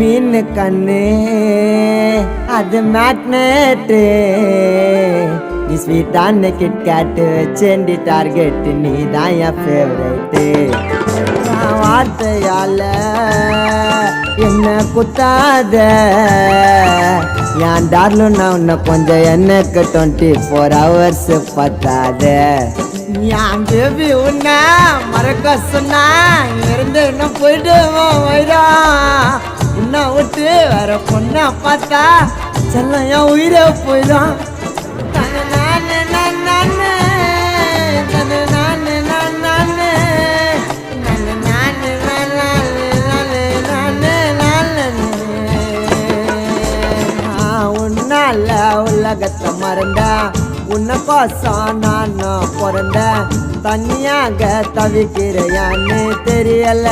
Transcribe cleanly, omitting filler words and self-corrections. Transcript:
மீன் கண்ணு அது மேக்னெட்டு நீ ஸ்வீட்டான கிட்கேட்டு வச்சேண்டி டார்கெட் நீ தான் என் ஃபேவரேட்டு வார்த்தையால என்ன குத்தாத என் டார்லும் நான் உன்னை கொஞ்சம் எனக்கு 24 hours பத்தாத என் பேபி உன்னை மறக்க சொன்னா இருந்து இன்னும் போயிட்டு உன்னை விட்டு வேற பொண்ணை பார்த்தா செல்லம் என் உயிரை போயிடும் உலகத்தை மறந்தா உன்னை கோசம் நானும் பிறந்த தனியாக தவிக்கிறையான்னு தெரியல